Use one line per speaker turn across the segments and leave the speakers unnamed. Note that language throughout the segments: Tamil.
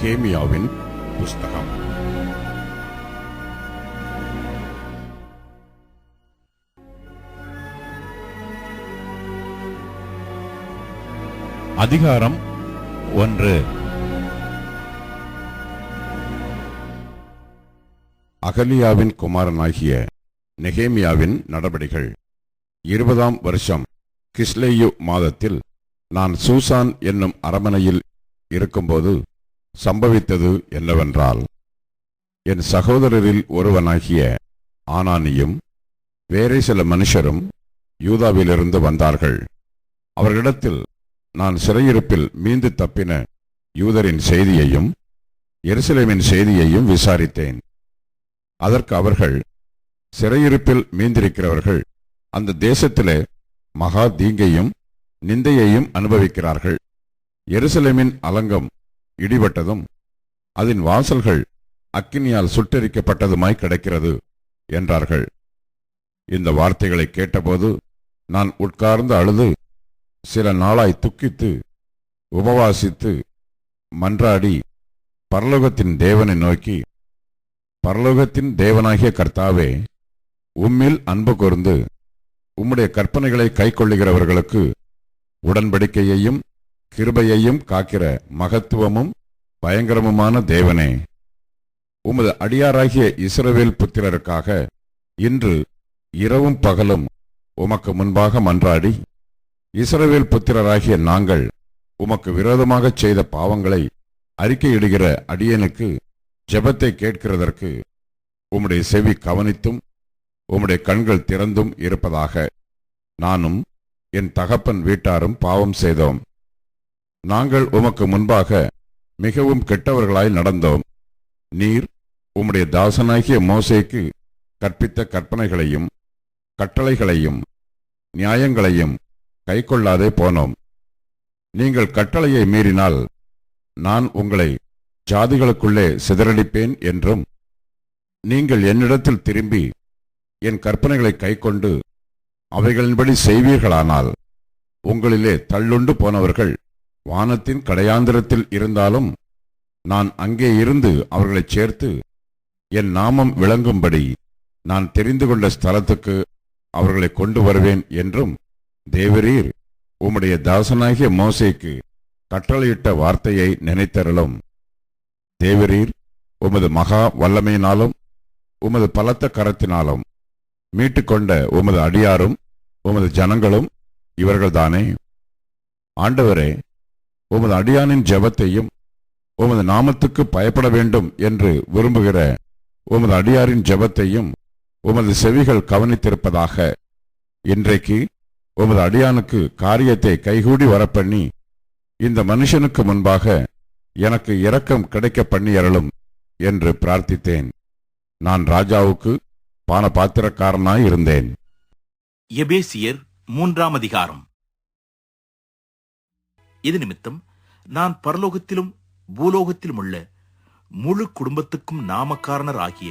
நெகேமியாவின் புஸ்தகம். அதிகாரம் 1. அகலியாவின் குமாரனாகிய நெகேமியாவின் நடபடிகள். 20ஆம் வருஷம் கிஸ்லேயு மாதத்தில் நான் சூசான் என்னும் அரமனையில் இருக்கும்போது சம்பவித்தது என்னவென்றால், என் சகோதரரில் ஒருவனாகிய ஆனானியும் வேறே சில மனுஷரும் யூதாவிலிருந்து வந்தார்கள். அவர்களிடத்தில் நான் சிறையிருப்பில் மீண்டு தப்பின யூதரின் செய்தியையும் எருசலேமின் செய்தியையும் விசாரித்தேன். அதற்கு அவர்கள், சிறையிருப்பில் மீந்திருக்கிறவர்கள் அந்த தேசத்திலே மகா தீங்கையும் நிந்தையையும் அனுபவிக்கிறார்கள். எருசலேமின் அலங்கம் இடிபட்டதும் அதன் வாசல்கள் அக்கினியால் சுட்டெரிக்கப்பட்டதுமாய் கிடக்கிறது என்றார்கள். இந்த வார்த்தைகளை கேட்டபோது நான் உட்கார்ந்து அழுது சில நாளாய் துக்கித்து உபவாசித்து மன்றாடி பரலோகத்தின் தேவனை நோக்கி, பரலோகத்தின் தேவனாகிய கர்த்தாவே, உம்மில் அன்பு கூர்ந்து உம்முடைய கற்பனைகளை கைக்கொள்ளுகிறவர்களுக்கு உடன்படிக்கையையும் கிருபையையும் காக்கிற மகத்துவமும் பயங்கரமுமான தேவனே, உமது அடியாராகிய இஸ்ரவேல் புத்திரருக்காக இன்று இரவும் பகலும் உமக்கு முன்பாக மன்றாடி, இஸ்ரவேல் புத்திரராகிய நாங்கள் உமக்கு விரோதமாகச் செய்த பாவங்களை அறிக்கையிடுகிற அடியனுக்கு ஜெபத்தை கேட்கிறதற்கு உம்முடைய செவி கவனித்தும் உம்முடைய கண்கள் திறந்தும் இருப்பதாக. நானும் என் தகப்பன் வீட்டாரும் பாவம் செய்தோம். நாங்கள் உமக்கு முன்பாக மிகவும் கெட்டவர்களாய் நடந்தோம். நீர் உம்முடைய தாசனாகிய மோசேக்கு கற்பித்த கற்பனைகளையும் கட்டளைகளையும் நியாயங்களையும் கைக்கொள்ளாதே போனோம். நீங்கள் கட்டளையை மீறினால் நான் உங்களை ஜாதிகளுக்குள்ளே சிதறடிப்பேன் என்றும், நீங்கள் என்னிடத்தில் திரும்பி என் கற்பனைகளை கைக்கொண்டு அவைகளின்படி செய்வீர்களானால் உங்களிலே தள்ளுண்டு போனவர்கள் வானத்தின் கடையாந்திரத்தில் இருந்தாலும் நான் அங்கே இருந்து அவர்களைச் சேர்த்து என் நாமம் விளங்கும்படி நான் தெரிந்து கொண்ட ஸ்தலத்துக்கு அவர்களை கொண்டு வருவேன் என்றும் தேவரீர் உம்முடைய தாசனாகிய மோசேக்கு கட்டளையிட்ட வார்த்தையை நினைத்தருளும். தேவரீர் உமது மகா வல்லமையினாலும் உமது பலத்த கரத்தினாலும் மீட்டுக்கொண்ட உமது அடியாரும் உமது ஜனங்களும் இவர்கள்தானே. ஆண்டவரே, உமது அடியானின் ஜெபத்தையும் உமது நாமத்துக்கு பயப்பட வேண்டும் என்று விரும்புகிற உமது அடியாரின் ஜெபத்தையும் உமது செவிகள் கவனித்திருப்பதாக. இன்றைக்கு உமது அடியானுக்கு காரியத்தை கைகூடி வரப்பண்ணி இந்த மனுஷனுக்கு முன்பாக எனக்கு இரக்கம் கிடைக்க பண்ணியருளும் என்று பிரார்த்தித்தேன். நான் ராஜாவுக்கு பானபாத்திரக்காரனாய் இருந்தேன்.
எபேசியர் 3ஆம் அதிகாரம். இது நிமித்தம் நான் பரலோகத்திலும் பூலோகத்திலும் உள்ள முழு குடும்பத்துக்கும் நாமக்காரனர் ஆகிய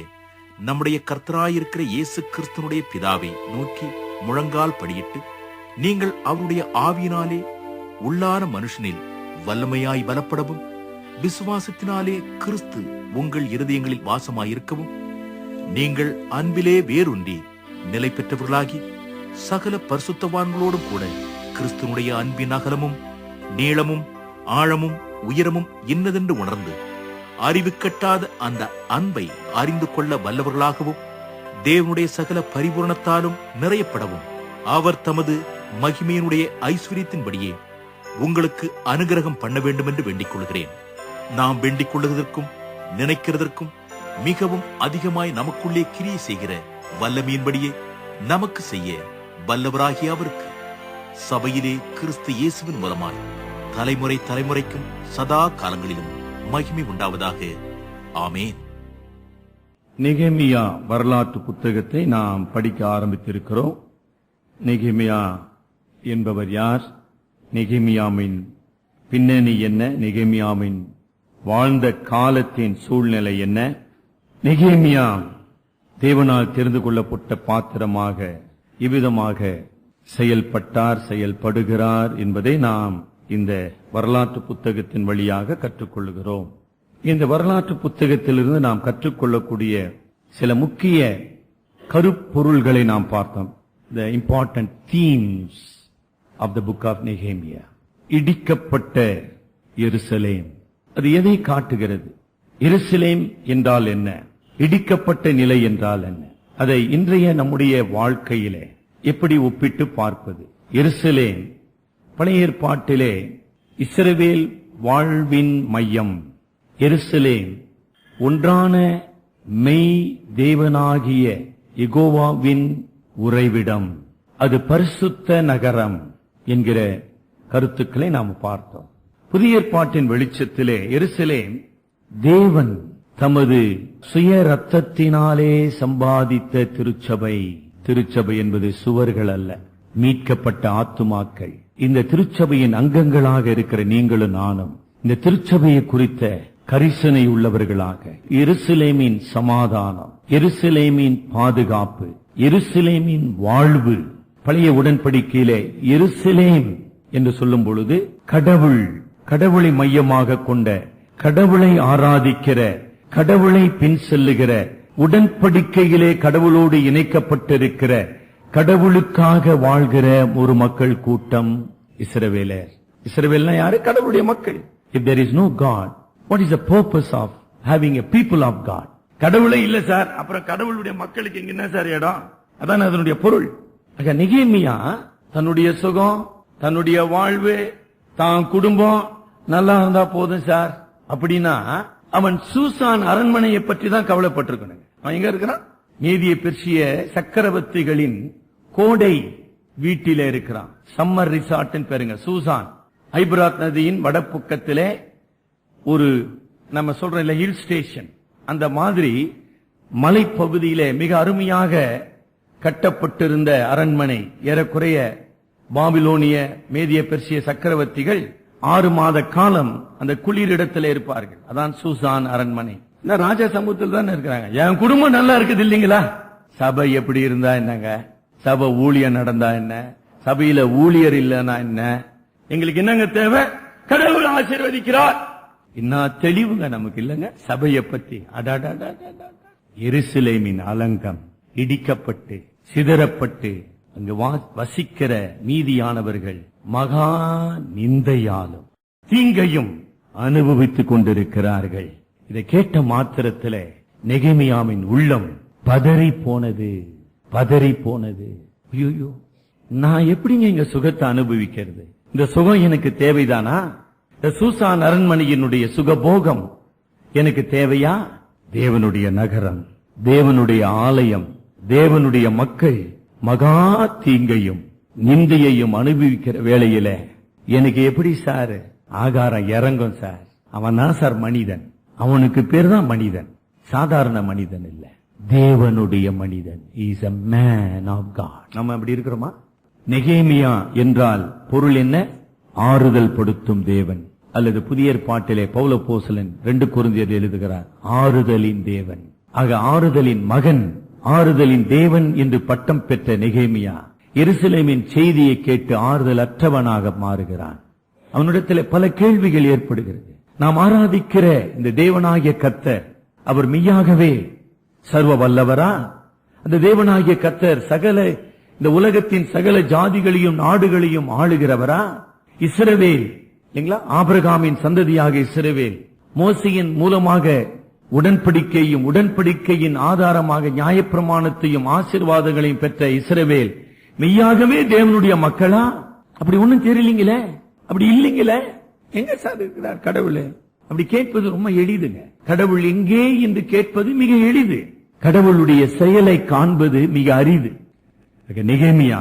நம்முடைய கர்த்தராயிருக்கிற இயேசு கிறிஸ்துனுடைய பிதாவை நோக்கி முழங்கால் படியிட்டு, நீங்கள் அவருடைய ஆவியினாலே உள்ளான மனுஷனில் வல்லமையாய் பலப்படவும், விசுவாசத்தினாலே கிறிஸ்து உங்கள் இருதயங்களில் வாசமாயிருக்கவும், நீங்கள் அன்பிலே வேரூன்றி நிலை பெற்றவர்களாகி சகல பரிசுத்தவான்களோடும் கூட கிறிஸ்துனுடைய அன்பின் அகலமும் நீளமும் ஆழமும் உயரமும் இன்னதென்று உணர்ந்து அறிவு கட்டாத அந்த அன்பை அறிந்து கொள்ள வல்லவர்களாகவும், தேவனுடைய சகல பரிபூரணத்தாலும் நிறையப்படவும், அவர் தமது மகிமையினுடைய ஐஸ்வரியத்தின்படியே உங்களுக்கு அனுகிரகம் பண்ண வேண்டும் என்று வேண்டிக் கொள்கிறேன். நாம் வேண்டிக் கொள்ளுவதற்கும் நினைக்கிறதற்கும் மிகவும் அதிகமாய் நமக்குள்ளே கிரியை செய்கிற வல்லமையின்படியே நமக்கு செய்ய வல்லவராகிய அவருக்கு சபையிலே கிறிஸ்து இயேசுவின் மூலமாய் தலைமுறை தலைமுறைக்கும் சதா காலங்களிலும் மகிமை உண்டாவதாக. ஆமேன்.
நெகேமியா வரலாற்று புத்தகத்தை நாம் படிக்க ஆரம்பித்திருக்கிறோம். நெகேமியா என்பவர் யார்? நெகேமியாவின் பின்னணி என்ன? நெகேமியாவின் வாழ்ந்த காலத்தின் சூழ்நிலை என்ன? நெகேமியா தேவனால் தெரிந்து கொள்ளப்பட்ட பாத்திரமாக இவ்விதமாக செயல்பட்டார், செயல்படுகிறார் என்பதை நாம் இந்த வரலாற்று புத்தகத்தின் வழியாக கற்றுக்கொள்கிறோம். இந்த வரலாற்று புத்தகத்திலிருந்து நாம் கற்றுக்கொள்ளக்கூடிய சில முக்கிய கருப்பொருள்களை நாம் பார்த்தோம். The important themes of the book of Nehemiah. இடிக்கப்பட்ட எருசலேம். அது எதை காட்டுகிறது? எருசலேம் என்றால் என்ன? இடிக்கப்பட்ட நிலை என்றால் என்ன? அதை இன்றைய நம்முடைய வாழ்க்கையிலே எப்படி ஒப்பிட்டு பார்ப்பது? எருசலேம் பழைய ஏற்பாட்டிலே இஸ்ரவேல் வாழ்வின் மையம். எருசலேம் ஒன்றான மெய் தேவனாகிய யெகோவாவின் உறைவிடம். அது பரிசுத்த நகரம் என்கிற கருத்துக்களை நாம் பார்த்தோம். புதிய ஏற்பாட்டின் வெளிச்சத்திலே எருசலேம் தேவன் தமது சுய ரத்தத்தினாலே சம்பாதித்த திருச்சபை. திருச்சபை என்பது சுவர்கள் அல்ல, மீட்கப்பட்ட ஆத்துமாக்கள். இந்த திருச்சபையின் அங்கங்களாக இருக்கிற நீங்களும் நானும் இந்த திருச்சபையை குறித்த கரிசனை உள்ளவர்களாக, எருசலேமின் சமாதானம், எருசலேமின் பாதுகாப்பு, எருசலேமின் வாழ்வு. பழைய உடன்படிக்கையிலே எருசலேம் என்று சொல்லும் பொழுது கடவுளை மையமாக கொண்ட, கடவுளை ஆராதிக்கிற, கடவுளை பின் செல்லுகிற, உடன்படிக்கையிலே கடவுளோடு இணைக்கப்பட்டிருக்கிற, கடவுளுக்காக வாழ்கிற ஒரு மக்கள் கூட்டம் இஸ்ரவேலர். இஸ்ரவேல்னா யாரு? கடவுளுடைய மக்கள். If there is no God, what is the purpose of having a people of God? கடவுளே இல்ல சார், அப்புறம் கடவுளுடைய மக்களுக்கு இங்க என்ன சார் இடம்? அதான் அதனுடைய பொருள். நெகேமியா தன்னுடைய சுகம், தன்னுடைய வாழ்வு, தான் குடும்பம் நல்லா இருந்தா போதும் சார் அப்படின்னா அவன் சூசான் அரண்மனையை பற்றி தான் கவலைப்பட்டிருக்கணும். அவன் எங்க இருக்கிறான்? மேதிய பெர்சிய சக்கரவர்த்திகளின் கோடை வீட்டில இருக்கிறான். சம்மர் ரிசார்ட் பேருங்க சூசான். ஐபிராத் நதியின் வடபக்கத்திலே ஒரு நம்ம சொல்ற ஹில் ஸ்டேஷன், அந்த மாதிரி மலைப்பகுதியிலே மிக அருமையாக கட்டப்பட்டிருந்த அரண்மனை. ஏறக்குறைய பாபிலோனிய மேதிய பெர்சிய சக்கரவர்த்திகள் 6 மாத காலம் அந்த குளிரிடத்தில் இருப்பார்கள். அதான் சூசான் அரண்மனை. ராஜா சமூகத்தில் தான் இருக்கிறாங்க. என் குடும்பம் நல்லா இருக்குது இல்லீங்களா? சபை எப்படி இருந்தா என்னங்க? சபை ஊழியம் நடந்தா என்ன? சபையில ஊழியர் இல்லைன்னா என்ன? எங்களுக்கு என்னங்க தேவை? கடவுள் ஆசீர்வதிக்கிறார். என்ன தெளிவுங்க நமக்கு இல்லங்க சபையை பற்றி. எருசலேமின் அலங்கம் இடிக்கப்பட்டு சிதறப்பட்டு அங்கு வசிக்கிற மீதியானவர்கள் மகா நிந்தையாலும் தீங்கையும் அனுபவித்துக் கொண்டிருக்கிறார்கள். இதை கேட்ட மாத்திரத்தில் நெகேமியாவின் உள்ளம் பதறி போனது. ஐயோ, நான் எப்படிங்க இங்க சுகத்தை அனுபவிக்கிறது? இந்த சுகம் எனக்கு தேவைதானா? இந்த சூசான் அரண்மனையினுடைய சுகபோகம் எனக்கு தேவையா? தேவனுடைய நகரம், தேவனுடைய ஆலயம், தேவனுடைய மக்கள் மகா தீங்கையும் நிந்தையையும் அனுபவிக்கிற வேளையில எனக்கு எப்படி சார் ஆகாரம் இறங்கும் சார்? அவன் தான் சார் மனிதன். அவனுக்கு பேர் தான் மனிதன், சாதாரண மனிதன் இல்ல, தேவனுடைய மனிதன். Is a man of God. நம்ம அப்படி இருக்கிறோமா? நெகேமியா என்றால் பொருள் என்ன? ஆறுதல் படுத்தும் தேவன். அல்லது புதிய ஏற்பாட்டிலே பவுல் அப்போஸ்தலன் 2 கொரிந்தியர் எழுதுகிறார், ஆறுதலின் தேவன். ஆக ஆறுதலின் மகன், ஆறுதலின் தேவன் என்று பட்டம் பெற்ற நெகேமியா எருசலேமின் செய்தியை கேட்டு ஆறுதல் அற்றவனாக மாறுகிறான். அவனிடத்தில் பல கேள்விகள் ஏற்படுகிறது. நாம் ஆராதிக்கிற இந்த தேவனாகிய கர்த்தர் அவர் மெய்யாகவே சர்வ வல்லவரா? அந்த தேவனாகிய கர்த்தர் சகல இந்த உலகத்தின் சகல ஜாதிகளையும் நாடுகளையும் ஆளுகிறவரா? இஸ்ரவேல் இல்லைங்களா, ஆபிரகாமின் சந்ததியாக இஸ்ரவேல், மோசையின் மூலமாக உடன்படிக்கையும் உடன்படிக்கையின் ஆதாரமாக நியாயப்பிரமாணத்தையும் ஆசீர்வாதங்களையும் பெற்ற இஸ்ரவேல் மெய்யாகவே தேவனுடைய மக்களா? அப்படி ஒண்ணும் தெரியலீங்களே, அப்படி இல்லைங்களே. எங்க சார் இருக்கிறார் கடவுள்? அப்படி கேட்பது ரொம்ப எளிதுங்க. கடவுள் எங்கே என்று கேட்பது மிக எளிது, கடவுளுடைய செயலை காண்பது மிக அரிது. நெகேமியா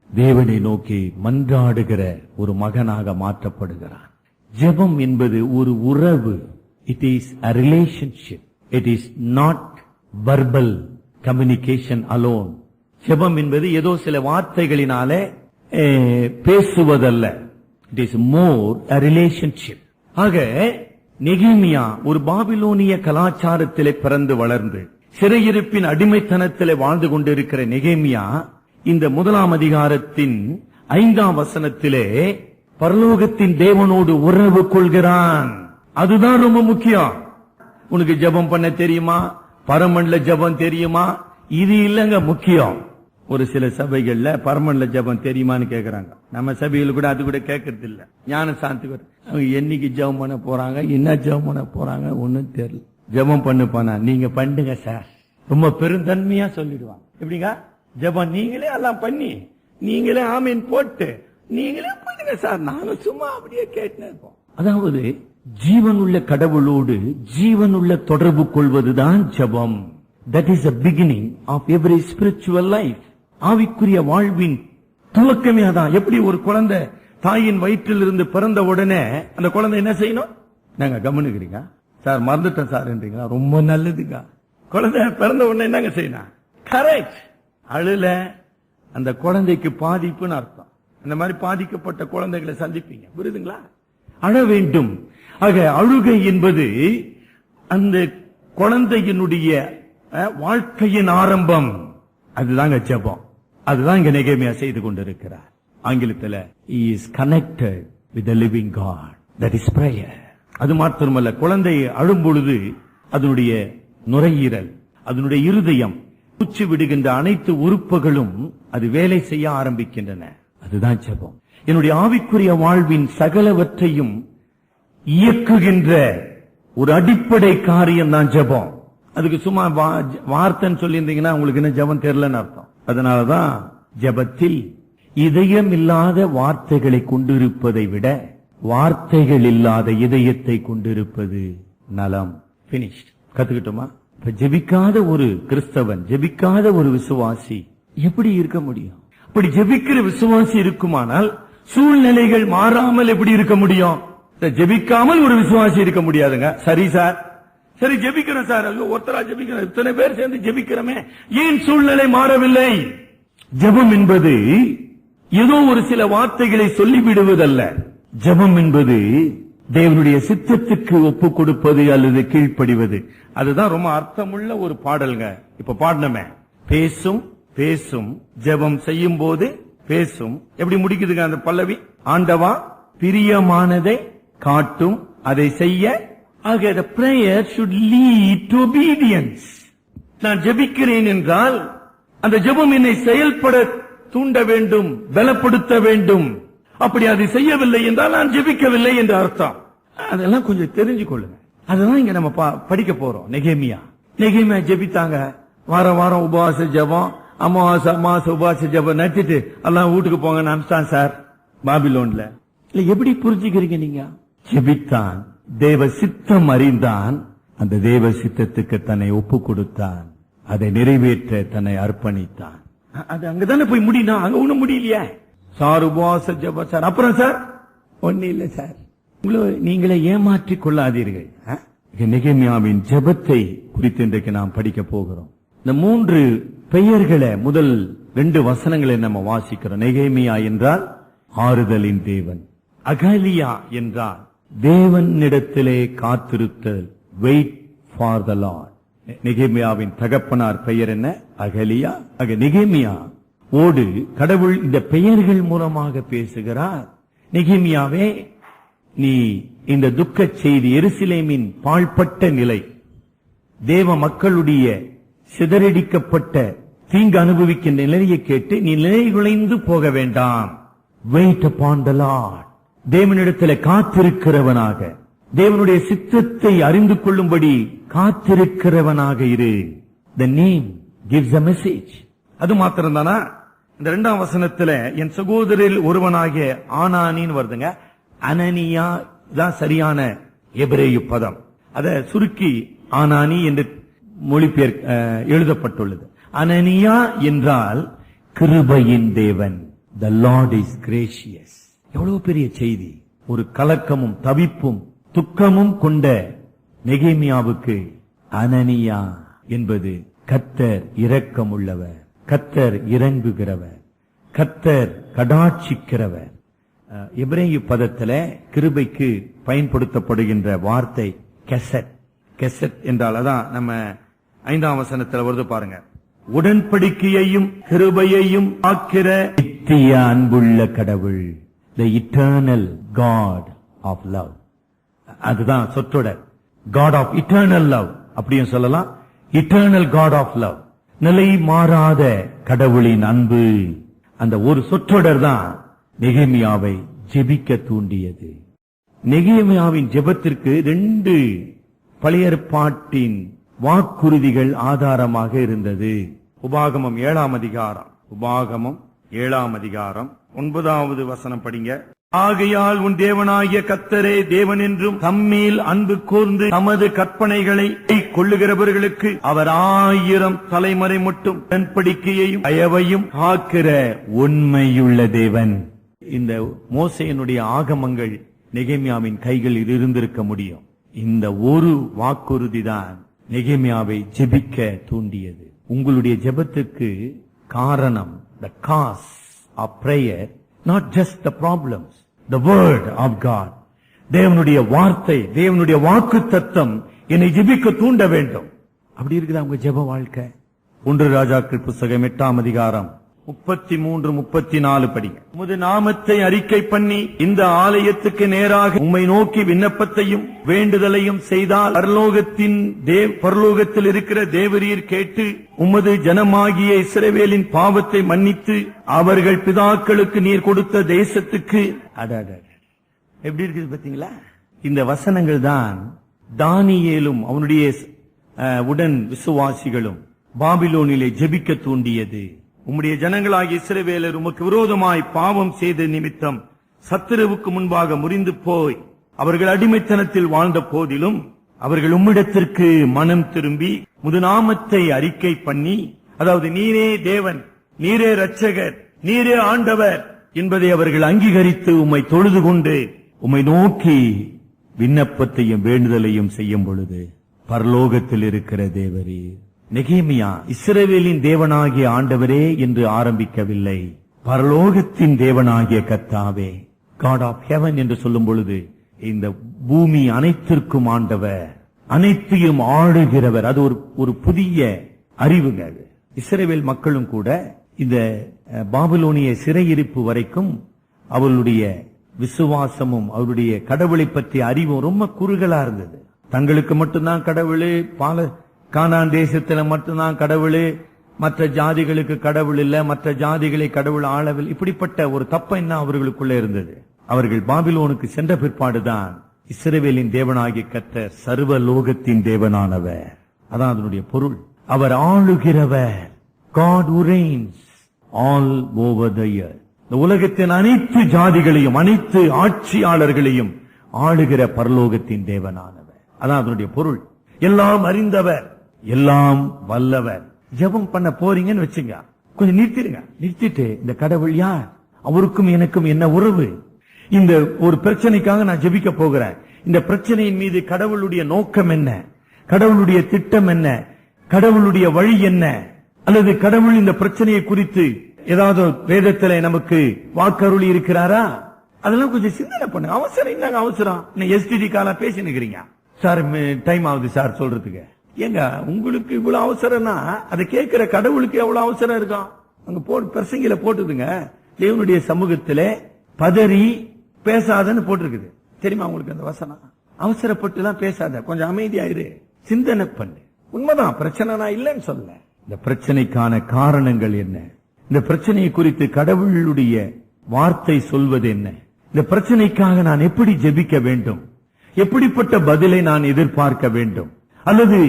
தேவனை நோக்கி மன்றாடுகிற ஒரு மகனாக மாற்றப்படுகிறான். ஜெபம் என்பது ஒரு உறவு. It is a relationship. It is not verbal communication alone. ஜெபம் என்பது ஏதோ சில வார்த்தைகளினாலே பேசுவதல்ல. It is more a relationship. ஆக நெகேமியா ஒரு பாபிலோனிய கலாச்சாரத்திலே பிறந்து வளர்ந்து சிறையிருப்பின் அடிமைத்தனத்திலே வாழ்ந்து கொண்டிருக்கிற நெகேமியா இந்த 1 அதிகாரத்தின் 5ஆம் வசனத்திலே பரலோகத்தின் தேவனோடு உறவு கொள்கிறான். அதுதான் ரொம்ப முக்கியம். உனக்கு ஜெபம் பண்ண தெரியுமா, பரமன்ல ஜெபம் தெரியுமா, இது இல்லங்க முக்கியம். ஒரு சில சபைகள்ல பரமன்ல ஜெபம் தெரியுமான்னு கேக்குறாங்க. நம்ம சபைகள் கூட அது கூட கேட்கறது இல்ல. ஞான சாந்தி அவங்க என்னைக்கு ஜெபம் பண்ண போறாங்க, என்ன ஜெபம் பண்ண போறாங்க ஒன்னும் தெரியல. ஜெபம் பண்ணுப்பானா, நீங்க பண்ணுங்க சார், ரொம்ப பெருந்தன்மையா சொல்லிடுவாங்க. எப்படிங்க ஜெபம் நீங்களே எல்லாம் பண்ணி நீங்களே ஆமீன் போட்டு நீங்களே பண்ணுங்க சார், நாங்க சும்மா அப்படியே கேட்டு இருப்போம். அதாவது ஜீவனுள்ள கடவுளோடு ஜீவனுள்ள தொடர்பு கொள்வதுதான் ஜெபம். That is the beginning of every spiritual life. ஆவிக்குரிய வாழ்வின் துவக்கமே அதான். எப்படி ஒரு குழந்தை தாயின் வயிற்றில் இருந்து பிறந்த உடனே அந்த குழந்தை என்ன செய்யணும்? நாங்க கவனிக்கிறீங்க சார், மறந்துட்டேன் சார் என்றீங்களா, ரொம்ப நல்லதுங்க. குழந்தை பிறந்த உடனே என்னங்க செய்யணும்? கரெக்ட். அழுல அந்த குழந்தைக்கு பாதிப்புன்னு அர்த்தம். அந்த மாதிரி பாதிக்கப்பட்ட குழந்தைகளை சந்திப்பீங்க, புரியுதுங்களா? அழ வேண்டும். ஆக அழுகை என்பது அந்த குழந்தையினுடைய வாழ்க்கையின் ஆரம்பம். அதுதாங்க ஜெபம். அதுதான் இங்க நெகேமியா செய்து கொண்டிருக்கிறார். ஆங்கிலத்தில் he is connected with the living God. That is prayer. அது மாத்திரமல்ல, குழந்தை அழும் பொழுது அதனுடைய நுரையீரல், அதனுடைய இருதயம், மூச்சு விடுகின்ற அனைத்து உறுப்புகளும் அது வேலை செய்ய ஆரம்பிக்கின்றன. அதுதான் ஜெபம். என்னுடைய ஆவிக்குரிய வாழ்வின் சகலவற்றையும் இயக்குகின்ற ஒரு அடிப்படை காரியம் தான் ஜெபம். அதுக்கு சும்மா வார்த்தைன்னு சொல்லியிருந்தீங்கன்னா உங்களுக்கு என்ன ஜெபம் தெரியலன்னு அர்த்தம். அதனாலதான் ஜெபத்தில் இதயம் இல்லாத வார்த்தைகளை கொண்டிருப்பதை விட வார்த்தைகள் இல்லாத இதயத்தை கொண்டிருப்பது நலம். பினிஷ். கத்துக்கிட்டோமா? இப்ப ஜெபிக்காத ஒரு கிறிஸ்தவன், ஜெபிக்காத ஒரு விசுவாசி எப்படி இருக்க முடியும்? அப்படி ஜெபிக்கிற விசுவாசி இருக்குமானால் சூழ்நிலைகள் மாறாமல் எப்படி இருக்க முடியும்? ஜெபிக்காமல் ஒரு விசுவாசி இருக்க முடியாதுங்க. சரி சார், சரி ஜெபிக்கிறோம் சார், ஒருத்தரா ஜெபிக்கிறோம், இத்தனை பேர் சேர்ந்து ஜெபிக்கிறோமே, ஏன் சூழ்நிலை மாறவில்லை? ஜெபம் என்பது ஏதோ ஒரு சில வார்த்தைகளை சொல்லிவிடுவதல்ல. ஜெபம் என்பது தேவனுடைய சித்தத்துக்கு ஒப்பு கொடுப்பது அல்லது கீழ்ப்படிவது. அதுதான் ரொம்ப அர்த்தமுள்ள ஒரு பாடல்ங்க. இப்ப பாடணுமே, பேசும் பேசும் ஜெபம் செய்யும் போது பேசும். எப்படி முடிக்குதுங்க அந்த பல்லவி? ஆண்டவா பிரியமானதை காட்டும், அதை செய்ய. ஆக the prayer should lead to obedience. நான் ஜெபிக்கிறேன் என்றால் அந்த ஜெபம் என்னை செயல்பட தூண்ட வேண்டும், பலப்படுத்த வேண்டும். அப்படி அதை செய்யவில்லை என்றால் நான் ஜெபிக்கவில்லை என்று அர்த்தம். அதெல்லாம் கொஞ்சம் தெரிஞ்சு கொள்ளுங்க. அதுதான் இங்க நம்ம படிக்க போறோம். நெகேமியா ஜெபித்தாங்க. வாரம் வாரம் உபவாச ஜெபம், அமாவாசை உபவாச ஜெபம் நட்டிட்டு எல்லாம் வீட்டுக்கு போங்க அனுப்பிச்சான் சார் பாபிலோன்ல. இல்ல எப்படி புரிஞ்சுக்கிறீங்க நீங்க? ஜெபித்தான், தேவ சித்தம் அறிந்தான், அந்த தேவ சித்தத்துக்கு தன்னை ஒப்பு கொடுத்தான், அதை நிறைவேற்ற தன்னை அர்ப்பணித்தான். அது அங்கதானே போய் முடியும், அங்க ஒண்ணும் முடியலையே சார். உபவாச ஜெபம் சார், அப்புறம் சார் ஒண்ணு இல்ல சார். நீங்களே ஏமாற்றிக் கொள்ளாதீர்கள். நெகேமியாவின் ஜெபத்தை குறித்து இன்றைக்கு நாம் படிக்க போகிறோம். இந்த 3 பெயர்களை, முதல் 2 வசனங்களை நம்ம வாசிக்கிறோம். நெகேமியா என்றால் ஆறுதலின் தேவன், அகலியா என்றால் தேவனிடத்திலே காத்திருத்தல், வெயிட் ஃபார் த லார்ட். நெகேமியாவின் தகப்பனார் பெயர் என்ன? அகலியா. நெகேமியா ஓடு கடவுள் இந்த பெயர்கள் மூலமாக பேசுகிறார். நெகேமியாவே, நீ இந்த துக்க செய்தி, எருசலேமின் பாழ்பட்ட நிலை, தேவ மக்களுடைய சிதறடிக்கப்பட்ட தீங்கு அனுபவிக்கின்ற நிலையை கேட்டு நீ நிலைகுலைந்து போக வேண்டாம். Wait upon the Lord. தேவனிடத்தில் காத்திருக்கிறவனாக, தேவனுடைய சித்தத்தை அறிந்து கொள்ளும்படி காத்திருக்கிறவனாக இரு. The name gives a message. அது மாத்திரம் தானா? இந்த 2ஆம் வசனத்துல என் சகோதரில் ஒருவனாகிய ஆனானின்னு வருதுங்க. அனனியா தான் சரியான எபிரேய பதம். அத சுருக்கி ஆனானி என்று மொழிபெயர் எழுதப்பட்டுள்ளது. அனனியா என்றால் கிருபையின் தேவன். The Lord is gracious. எவ்வளவு பெரிய செய்தி! ஒரு கலக்கமும் தவிப்பும் துக்கமும் கொண்ட நெகேமியாவுக்கு அனனியா என்பது கர்த்தர் இரக்கமுள்ளவர், கர்த்தர் இறங்குகிறவர், கர்த்தர் கடாட்சிக்கிறவர். எபிரேய பதத்துல கிருபைக்கு பயன்படுத்தப்படுகின்ற வார்த்தை கெசட். கெசட் என்றால் அதான் நம்ம 5ஆம் வசனத்துல வருது பாருங்க. உடன்படிக்கையையும் கிருபையையும் ஆக்கிற நித்திய அன்புள்ள கடவுள், the eternal God of love. அதுதான் சொற்றொடர். God of eternal love அப்படியும் சொல்லலாம். Eternal God of love, நிலை மாறாத கடவுளின் அன்பு. அந்த ஒரு சொற்றொடர் தான் நெகேமியாவை ஜெபிக்க தூண்டியது. நெகேமியாவின் ஜெபத்திற்கு 2 பழைய ஏற்பாட்டின் வாக்குறுதிகள் ஆதாரமாக இருந்தது. உபாகமம் 7ஆம் அதிகாரம் 9வது வசனம் படிங்க. ஆகையால் உன் தேவனாகிய கர்த்தரே தேவன் என்றும் தம்மேல் அன்பு கூர்ந்து தமது கற்பனைகளை கொள்ளுகிறவர்களுக்கு அவர் 1000 தலைமுறை மட்டும் உடன்படிக்கையையும் தயவையும் காக்கிற உண்மையுள்ள தேவன். இந்த மோசேயினுடைய ஆகமங்கள் நெகேமியாவின் கைகளில் இருந்திருக்க முடியும். இந்த ஒரு வாக்குறுதி தான் நெகேமியாவை ஜெபிக்க தூண்டியது. உங்களுடைய ஜெபத்துக்கு காரணம், the cause of prayer, not just the problems, the word of God. தேவனுடைய வார்த்தை, தேவனுடைய வாக்குத்தத்தம் என்னை ஜெபிக்க தூண்ட வேண்டும். அப்படி இருக்குதா உங்க ஜெப வாழ்க்கை? 1 ராஜாக்கள் புத்தகம் 8ஆம் அதிகாரம் 33-34 படிங்க. உமது நாமத்தை அறிக்கை பண்ணி இந்த ஆலயத்துக்கு நேராக உம்மை நோக்கி விண்ணப்பத்தையும் வேண்டுதலையும் செய்தால் பரலோகத்தில் இருக்கிற தேவரீர் கேட்டு உமது ஜனமாகிய இஸ்ரவேலின் பாவத்தை மன்னித்து அவர்கள் பிதாக்களுக்கு நீர் கொடுத்த தேசத்துக்கு. எப்படி இருக்குது பாத்தீங்களா? இந்த வசனங்கள் தான் தானியேலும் அவனுடைய உடன் விசுவாசிகளும் பாபிலோனிலே ஜெபிக்க தூண்டியது. உம்முடைய ஜனங்களாகிய இஸ்ரவேலர் உமக்கு விரோதமாய் பாவம் செய்த நிமித்தம் சத்துருவுக்கு முன்பாக முறிந்து போய் அவர்கள் அடிமைத்தனத்தில் வாழ்ந்த போதிலும் அவர்கள் உம்மிடத்திற்கு மனம் திரும்பி முது நாமத்தை அறிக்கை பண்ணி, அதாவது நீரே தேவன், நீரே இரட்சகர், நீரே ஆண்டவர் என்பதை அவர்கள் அங்கீகரித்து உம்மை தொழுது கொண்டு உம்மை நோக்கி விண்ணப்பத்தையும் வேண்டுதலையும் செய்யும் பொழுது பரலோகத்தில் இருக்கிற தேவரீர். நெகேமியா இஸ்ரவேலின் தேவனாகிய ஆண்டவரே என்று ஆரம்பிக்கவில்லை, பரலோகத்தின் தேவனாகிய கர்த்தாவே, God of heaven என்று சொல்லும் பொழுது இந்த பூமி அனைத்திற்கும் ஆண்டவர், அனைத்தையும் ஆளுகிறவர். அது ஒரு புதிய அறிவுங்க. இஸ்ரவேல் மக்களும் கூட இந்த பாபிலோனிய சிறையிருப்பு வரைக்கும் அவர்களுடைய விசுவாசமும் அவருடைய கடவுளை பற்றிய அறிவும் ரொம்ப குறுகலா இருந்தது. தங்களுக்கு மட்டும்தான் கடவுள், கானான் தேசத்துல மட்டும்தான் கடவுள், மற்ற ஜாதிகளுக்கு கடவுள் இல்ல, மற்ற ஜாதிகளை கடவுள் ஆளவில், இப்படிப்பட்ட ஒரு தப்பெண்ணம் அவர்களுக்குள்ள இருந்தது. அவர்கள் பாபிலோனுக்கு சென்ற பிற்பாடுதான் இஸ்ரவேலின் தேவனாகிய கர்த்தர் சர்வலோகத்தின் தேவனானவர். அதான் அதனுடைய பொருள். அவர் ஆளுகிறவர். God who reigns all over the earth. இந்த உலகத்தின் அனைத்து ஜாதிகளையும் அனைத்து ஆட்சியாளர்களையும் ஆளுகிற பரலோகத்தின் தேவனானவர். அதான் அதனுடைய பொருள். எல்லாம் அறிந்தவர், எல்லாம் வல்லவர். ஜெபம் பண்ண போறீங்கன்னு வச்சுங்க, கொஞ்சம் நிறுத்திட்டு இந்த கடவுள் யார், அவருக்கும் எனக்கும் என்ன உறவு, இந்த ஒரு பிரச்சனைக்காக நான் ஜெபிக்க போகிறேன், இந்த பிரச்சனையின் மீது கடவுளுடைய நோக்கம் என்ன, கடவுளுடைய திட்டம் என்ன, கடவுளுடைய வழி என்ன, அல்லது கடவுள் இந்த பிரச்சனையை குறித்து ஏதாவது வேதத்துல நமக்கு வாக்கருளி இருக்கிறாரா, அதெல்லாம் கொஞ்சம் சிந்தனை பண்ணுங்க. அவசரம் என்னங்க அவசரம்? எஸ்டிடி காலா பேசினுக்கிறீங்க சார், டைம் ஆகுது சார் சொல்றதுக்கு. ஏங்க உங்களுக்கு இவ்வளவு அவசரம்னா அதை கேட்கிற கடவுளுக்கு எவ்வளவு அவசரம் இருக்கும்? அங்க பிரசங்கில போட்டுதுங்க, தேவனுடைய சமூகத்திலே பதறி பேசாதன்னு போட்டிருக்குது. தெரியுமா உங்களுக்கு அந்த வசனம்? அவசரப்பட்டு எல்லாம் பேசாத, கொஞ்சம் அமைதியாயிரு, சிந்தனை பண்ணு. உண்மைதான், பிரச்சனை நான் இல்லைன்னு சொல்ல. இந்த பிரச்சனைக்கான காரணங்கள் என்ன, இந்த பிரச்சனையை குறித்து கடவுளுடைய வார்த்தை சொல்வது என்ன, இந்த பிரச்சனைக்காக நான் எப்படி ஜெபிக்க வேண்டும், எப்படிப்பட்ட பதிலை நான் எதிர்பார்க்க வேண்டும், அல்லது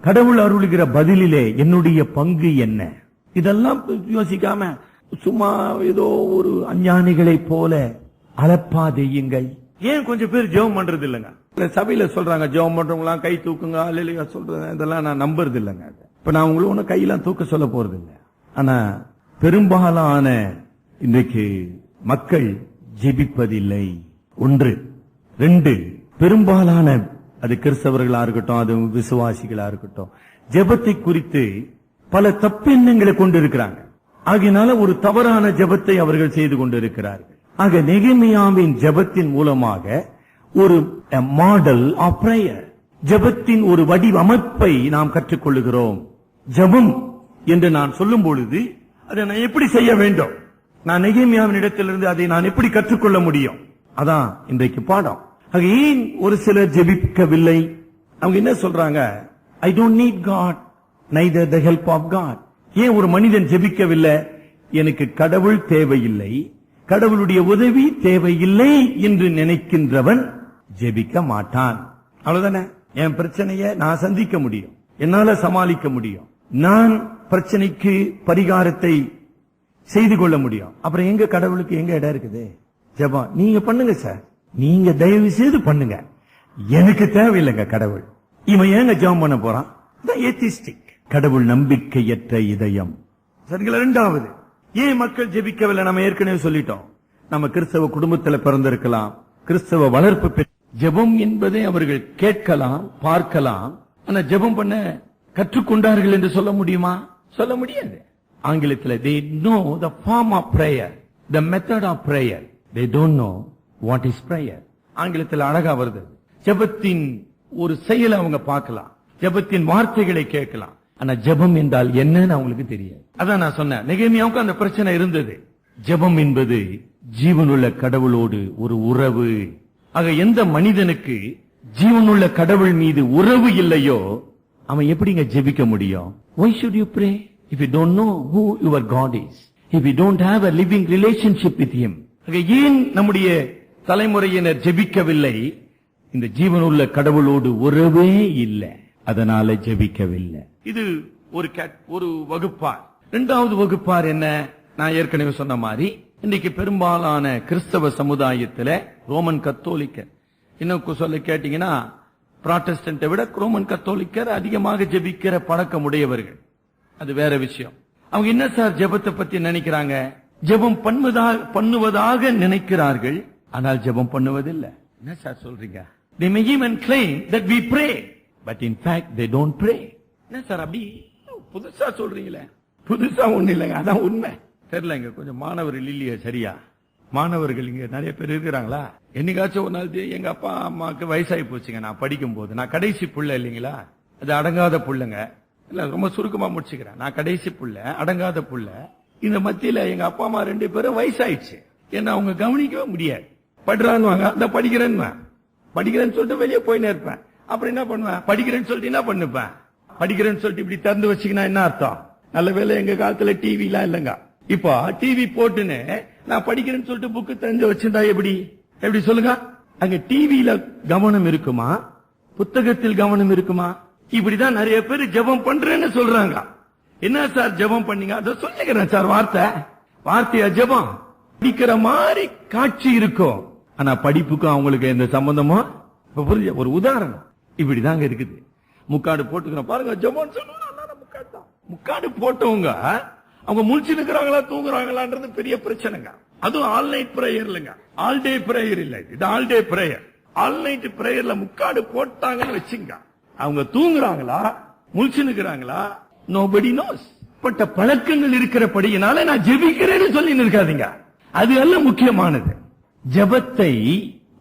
கடவுள் அருளுகிற பதிலிலே என்னுடைய பங்கு என்ன, இதெல்லாம் யோசிக்காம சும்மா ஏதோ ஒரு அஞ்ஞானிகளை போல அலப்பாதேயுங்கள். ஏன் கொஞ்சம் பேர் ஜெபம் பண்றது இல்லைங்க? சபையில சொல்றாங்க ஜெபம் பண்றவங்களாம் கை தூக்குங்க, அல்லேலூயா சொல்றது, இதெல்லாம் நான் நம்புறது இல்லைங்க. இப்ப நான் உங்களுக்கு ஒன்னும் கையெல்லாம் தூக்க சொல்ல போறது இல்லை. ஆனா பெரும்பாலான இன்றைக்கு மக்கள் ஜெபிப்பதில்லை. 1. 2, பெரும்பாலான அது கிறிஸ்தவர்களா இருக்கட்டும், அது விசுவாசிகளா இருக்கட்டும், ஜெபத்தை குறித்து பல தப்பெண்ணங்களை கொண்டிருக்கிறாங்க. ஆகையினால ஒரு தவறான ஜெபத்தை அவர்கள் செய்து கொண்டிருக்கிறார்கள். ஆக நெகேமியாவின் ஜெபத்தின் மூலமாக ஒரு மாடல் ஆஃப் பிரேயர், ஜெபத்தின் ஒரு வடிவமைப்பை நாம் கற்றுக்கொள்ளுகிறோம். ஜெபம் என்று நான் சொல்லும் பொழுது அதை நான் எப்படி செய்ய வேண்டும், நான் நெகேமியாவின் இடத்திலிருந்து அதை நான் எப்படி கற்றுக்கொள்ள முடியும், அதான் இன்றைக்கு பாடம். ஏன் ஒரு சிலர் ஜெபிக்கவில்லை அவங்க என்ன சொல்றாங்க? I don't need God, neither the help of God. ஏன் ஒரு மனிதன் ஜெபிக்கவில்லை? எனக்கு கடவுள் தேவையில்லை, கடவுளுடைய உதவி தேவையில்லை என்று நினைக்கின்றவன் ஜெபிக்க மாட்டான். அவ்வளவுதானே? என் பிரச்சனையை நான் சந்திக்க முடியும், என்னால சமாளிக்க முடியும், நான் பிரச்சனைக்கு பரிகாரத்தை செய்து கொள்ள முடியும். அப்புறம் எங்க கடவுளுக்கு எங்க இடம் இருக்குது? ஜெபம் நீங்க பண்ணுங்க சார், நீங்க தயவு செய்து பண்ணுங்க, எனக்கு தேவையில்லைங்க கடவுள். இவன் ஏங்க ஜெபம் பண்ண போறான்? ஏத்திஸ்டிக், கடவுள் நம்பிக்கையற்ற இதயம். சரிங்களா? இரண்டாவது, ஏன் மக்கள் ஜெபிக்கவில்லை? நம்ம ஏற்கனவே சொல்லிட்டோம். நம்ம கிறிஸ்தவ குடும்பத்தில் பிறந்திருக்கலாம், கிறிஸ்தவ வளர்ப்பு பெற்ற. ஜெபம் என்பதை அவர்கள் கேட்கலாம், பார்க்கலாம், ஆனா ஜெபம் பண்ண கற்றுக்கொண்டார்கள் என்று சொல்ல முடியுமா? சொல்ல முடியாது. ஆங்கிலத்தில் they know the form of prayer, the method of prayer, they don't know what is prayer. ஆங்கிலத்தில் அழகா வருது. ஜெபத்தின் ஒரு செயலை அவங்க பார்க்கலாம், ஜெபத்தின் வார்த்தைகளை கேட்கலாம், ஆனா ஜெபம் என்றால் என்னன்னு அவங்களுக்கு தெரியாது. அதான் நான் சொன்னேன், நெகேமியாவுக்கு அந்த பிரச்சனை இருந்தது. ஜெபம் என்பது ஜீவனுள்ள கடவுளோடு ஒரு உறவு. ஆக எந்த மனிதனுக்கு ஜீவனுள்ள கடவுள் மீது உறவு இல்லையோ அவன் எப்படிங்க ஜெபிக்க முடியும்? Why should you pray if you don't know who your God is? If you don't have a living relationship with him? ஆக ஏன் நம்முடைய தலைமுறையினர் ஜெபிக்கவில்லை? இந்த ஜீவனுள்ள கடவுளோடு உறவே இல்லை, அதனால ஜெபிக்கவில்லை. இது ஒரு வகுப்பார். இரண்டாவது வகுப்பார் என்ன? நான் ஏற்கனவே சொன்ன மாதிரி இன்னைக்கு பெரும்பாலான கிறிஸ்தவ சமுதாயத்தில் ரோமன் கத்தோலிக்கர், இன்னும் சொல்ல கேட்டீங்கன்னா புராட்டஸ்டன்ட்டை விட ரோமன் கத்தோலிக்கர் அதிகமாக ஜெபிக்கிற பழக்கம் உடையவர்கள். அது வேற விஷயம். அவங்க என்ன சார் ஜெபத்தை பத்தி நினைக்கிறாங்க? ஜெபம் பண்ணுவதாக நினைக்கிறார்கள், ஆனால் ஜெபம் பண்ணுவதில்லை. என்ன சார் சொல்றீங்க? They may even claim that we pray, but in fact they don't pray. என்ன சார் அப்படி புதுசா சொல்றீங்களே? புதுசா ஒண்ணு இல்லைங்க, அதான் உண்மை. தெரியலங்க, கொஞ்சம் மாணவர்கள் இல்லையா? சரியா? மாணவர்கள் இங்க நிறைய பேர் இருக்கிறாங்களா? என்னைக்காச்சும் ஒரு நாள் எங்க அப்பா அம்மாவுக்கு வயசாகி போச்சுங்க. நான் படிக்கும் போது, நான் கடைசி புள்ள இல்லைங்களா, அது அடங்காத புள்ளைங்க. இல்ல ரொம்ப சுருக்கமா முடிச்சுக்கிறேன், நான் கடைசி புள்ள, அடங்காத புள்ள. இந்த மத்தியில எங்க அப்பா அம்மா 2 பேரும் வயசாயிடுச்சு. என்ன அவங்க கவனிக்கவே முடியாது. படுறான்னு வாங்க, அந்த படிக்கிறேன்னு சொல்லிட்டு வெளியே போயின்னு இருப்பேன். அப்புறம் என்ன பண்ணுவேன்? படிக்கிறேன்னு சொல்லிட்டு என்ன பண்ணுப்பேன்? படிக்கிறேன்னு சொல்லிட்டு இப்படி திறந்து வச்சுக்கினா என்ன அர்த்தம்? நல்ல வேலை எங்க காலத்துல டிவி எல்லாம் இல்லைங்க. இப்போ டிவி போட்டுன்னு நான் படிக்கிறேன்னு சொல்லிட்டு புக்கு தெரிஞ்சு வச்சிருந்தா எப்படி சொல்லுங்க? அங்க டிவியில கவனம் இருக்குமா, புத்தகத்தில் கவனம் இருக்குமா? இப்படிதான் நிறைய பேர் ஜெபம் பண்றேன்னு சொல்றாங்க. என்ன சார் ஜெபம் பண்ணீங்க? அதை சொல்லுகிறேன் சார், வார்த்தையா ஜெபம். படிக்கிற மாதிரி காட்சி இருக்கும், ஆனா படிப்புக்கும் அவங்களுக்கு எந்த சம்பந்தமோ புரிஞ்ச. ஒரு உதாரணம் இப்படிதாங்க இருக்குது. முக்காடு போட்டுக்கிறோம் பாருங்க, ஜெபம் சொல்லுவாங்க. முக்காடு போட்டவங்க அவங்க முழிச்சு நிக்கிறாங்களா தூங்குறாங்களான்றது பெரிய பிரச்சனைங்க. அதுவும் ஆல் நைட் பிரேயர் இல்லைங்க, ஆல் டே பிரேயர் இல்ல, இது all day prayer. All night பிரேயர்ல முக்காடு போட்டாங்கன்னு வச்சுங்க, அவங்க தூங்குறாங்களா முழிச்சு நிக்கிறாங்களா நோபடி நோஸ். பட்ட பழக்கங்கள் இருக்கிறபடியினால நான் ஜெபிக்கிறேன்னு சொல்லி நிற்காதீங்க, அது எல்லாம் முக்கியமானது. ஜெபத்தை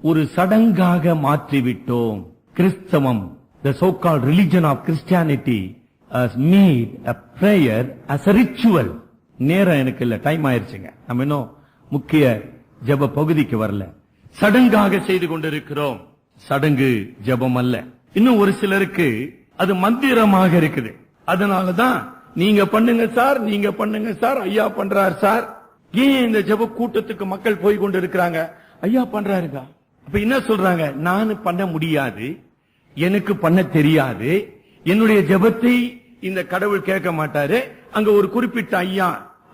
ஒரு சடங்காக மாற்றிவிட்டோம். கிறிஸ்தவம், the so-called religion of Christianity has made a prayer as a ritual. நேரம் எனக்கு இல்ல, டைம் ஆயிருச்சுங்க. நம்ம இன்னும் முக்கிய ஜெப பகுதிக்கு வரல. சடங்காக செய்து கொண்டிருக்கிறோம். சடங்கு ஜெபம் அல்ல. இன்னும் ஒரு சிலருக்கு அது மந்திரமாக இருக்குது. அதனாலதான் நீங்க பண்ணுங்க சார், நீங்க பண்ணுங்க சார், ஐயா பண்றார் சார். ஏன் இந்த ஜெப கூட்டத்துக்கு மக்கள் போய் கொண்டு இருக்கிறாங்க? ஐயா பண்றாருங்க. அப்ப என்ன சொல்றாங்க? நான் பண்ண முடியாது, எனக்கு பண்ண தெரியாது, என்னுடைய ஜெபத்தை இந்த கடவுள் கேட்க மாட்டாரு. அங்க ஒரு குறிப்பிட்ட ஐயா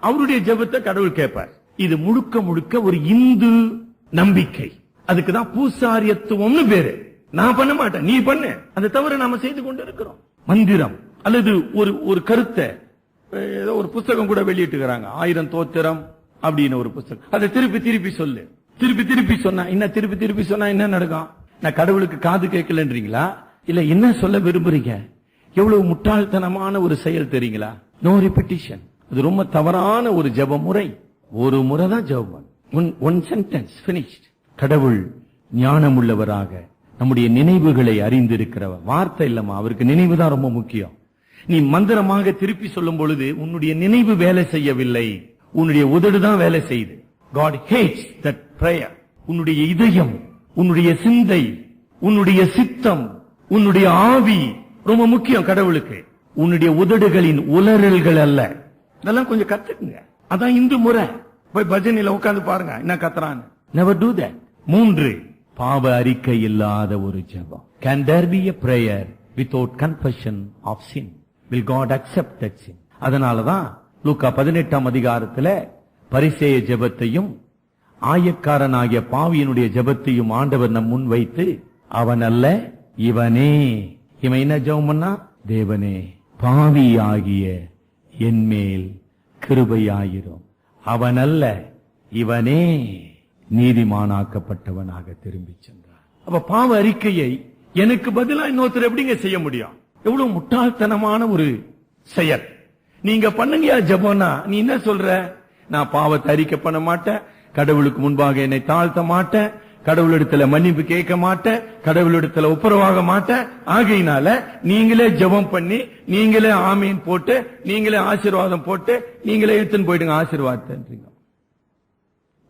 அவருடைய ஜெபத்தை கடவுள் கேட்பார். இது முழுக்க முழுக்க ஒரு இந்து நம்பிக்கை. அதுக்குதான் பூசாரியத்துவம்னு பேரு. நான் பண்ண மாட்டேன், நீ பண்ணு. அதை தவிர நாம செய்து கொண்டு இருக்கிறோம். மந்திரம் அல்லது ஒரு கருத்தை ஏதோ ஒரு புஸ்தகம் கூட வெளியிட்டுக்கிறாங்க, 1000 தோத்திரம் அப்படின்னு ஒரு புஸ்தகம். அதை திருப்பி சொல்லு, திருப்பி சொன்னா என்ன? திருப்பி சொன்னா என்ன நடக்கும்? நான் கடவுளுக்கு காது கேட்கலன்றீங்களா? இல்ல என்ன சொல்ல விரும்புறீங்க? எவ்வளவு முட்டாள்தனமான ஒரு செயல் தெரியுங்களா? No repetition. அது ரொம்ப தவறான ஒரு ஜெப முறை. ஒரு முறை தான் ஜெபம், ஒன் சென்டென்ஸ் பினிஷ்ட். கடவுள் ஞானம் உள்ளவராக நம்முடைய நினைவுகளை அறிந்திருக்கிறவர். வார்த்தை இல்லமா, அவருக்கு நினைவு தான் ரொம்ப முக்கியம். நீ மந்திரமாக திருப்பி சொல்லும் பொழுது உன்னுடைய நினைவு வேலை செய்யவில்லை, உன்னுடைய உதடு தான் வேலை செய்யுது. God hates that prayer. உன்னுடைய இதயம், உன்னுடைய சிந்தை, உன்னுடைய சித்தம், உன்னுடைய ஆவி ரொம்ப முக்கியம் கடவுளுக்கு. உன்னுடைய உதடுகளின் உலறல்கள் அல்ல. இதெல்லாம் கொஞ்சம் கத்துக்குங்க. அதான் இந்து முறை. போய் பஜனையில உட்கார்ந்து பாருங்க என்ன கத்துறான்னு. Never do that. 3, பாவ அறிக்கை இல்லாத ஒரு ஜெபம். Can there be a prayer without confession of sin? Will God accept that sin? அதனாலதான் லூக்கா 18ஆம் அதிகாரத்துல பரிசேய ஜெபத்தையும் ஆயக்காரனாகிய பாவியினுடைய ஜெபத்தையும் ஆண்டவர் நம் முன் வைத்து, அவன் அல்ல இவனே. இவன் என்ன ஜெபம் பண்ணா? தேவனே, பாவியாகிய என்மேல் கிருபையாயிரும். அவன் அல்ல இவனே நீதிமானாக்கப்பட்டவனாக திரும்பி சென்றார். அப்ப பாவ அறிக்கையை எனக்கு பதிலா இன்னொருத்தர் எப்படிங்க செய்ய முடியும்? எவ்வளவு முட்டாள்தனமான ஒரு செயல். நீங்க பண்ணுங்க ஜெபம்னா நீ என்ன சொல்ற? நான் பாவத்தை அறிக்கை பண்ண மாட்டேன், கடவுளுக்கு முன்பாக என்னை தாழ்த்த மாட்டேன், கடவுளிடத்துல மன்னிப்பு கேட்க மாட்டேன், கடவுளிடத்துல ஒப்புரவாக மாட்டேன். ஆகையினால நீங்களே ஜெபம் பண்ணி, நீங்களே ஆமீன் போட்டு, நீங்களே ஆசீர்வாதம் போட்டு, நீங்களே எடுத்துன்னு போயிடுங்க ஆசீர்வாதம்.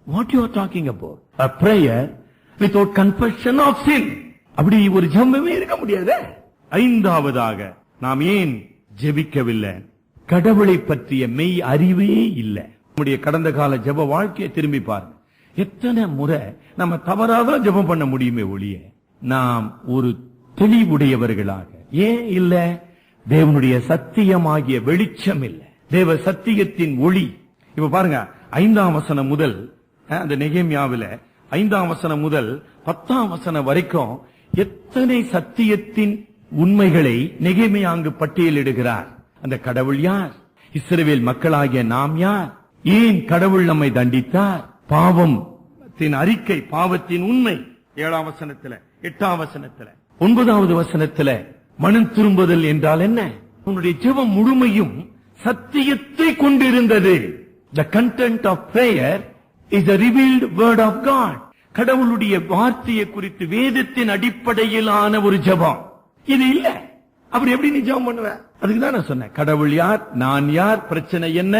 What you are talking about? A prayer without confession of sin. அப்படி ஒரு ஜெபமே இருக்க முடியாது. 5வதாக நாம் ஏன் ஜெபிக்கவில்லை? கடவுளை பற்றிய மெய் அறிவே இல்லை. நம்முடைய கடந்த கால ஜெப வாழ்க்கையை திரும்பி பாருங்க. எத்தனை முறை நம்ம தவறாதான் ஜெபம் பண்ண முடியுமே ஒழிய நாம் ஒரு தெளிவுடையவர்களாக ஏன் இல்ல? தேவனுடைய சத்தியமாகிய வெளிச்சம் இல்ல, தேவ சத்தியத்தின் ஒளி. இப்ப பாருங்க 5ஆம் வசனம் முதல், அந்த நெகேமியாவில 5ஆம் வசனம் முதல் 10ஆம் வசனம் வரைக்கும் எத்தனை சத்தியத்தின் உண்மைகளை நெகேமியா அங்கு பட்டியலிடுகிறார். அந்த கடவுள் யார்? இஸ்ரவேல் மக்களாகிய நாம் யார்? ஏன் கடவுள் நம்மை தண்டித்தார்? பாவத்தின் அறிக்கை, பாவத்தின் உண்மை 7ஆம் வசனத்துல, 8ஆம் வசனத்துல, 9வது வசனத்துல மனம் திரும்புதல் என்றால் என்ன? உன்னுடைய ஜெபம் முழுமையும் சத்தியத்தை கொண்டிருந்தது. The content of prayer is a revealed word of God. கடவுளுடைய வார்த்தையை குறித்து வேதத்தின் அடிப்படையிலான ஒரு ஜெபம். இது இல்ல. அப்படி எப்படி நீ ஜெபம் பண்ணுவ? அதுக்கு தான் நான் சொன்னேன், கடவுள் யார், நான் யார், பிரச்சனை என்ன,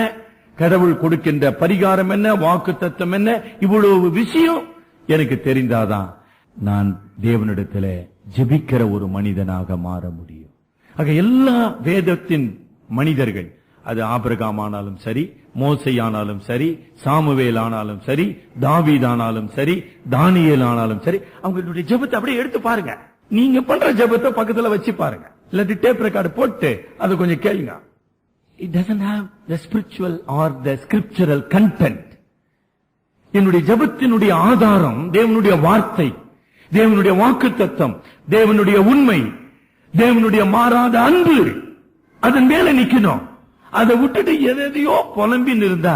கடவுள் கொடுக்கின்ற பரிகாரம் என்ன, வாக்கு தத்துவம் என்ன, இவ்வளவு விஷயம் எனக்கு தெரிந்தாதான் நான் தேவனிடத்துல ஜெபிக்கிற ஒரு மனிதனாக மாற முடியும். ஆக எல்லா வேதத்தின் மனிதர்கள், அது ஆபிரகாம் ஆனாலும் சரி, மோசே ஆனாலும் சரி, சாமுவேல் ஆனாலும் சரி, தாவீது ஆனாலும் சரி, தானியேல் ஆனாலும் சரி, அவங்களுடைய ஜெபத்தை அப்படியே எடுத்து பாருங்க. நீங்க பண்ற ஜெபத்தை பக்கத்துல வச்சு பாருங்க, இல்லாட்டி டேப் ரெக்கார்டு போட்டு அது கொஞ்சம் கேளுங்க. It doesn't have the spiritual or the scriptural content. என்னுடைய ஜெபத்தினுடைய ஆதாரம் தேவனுடைய வார்த்தை, தேவனுடைய வாக்குத்தத்தம், தேவனுடைய உண்மை, தேவனுடைய மாறாத அன்பு. அதன் மேல நிக்கணும். அதை விட்டுட்டு எதையோ புலம்பின்னு இருந்தா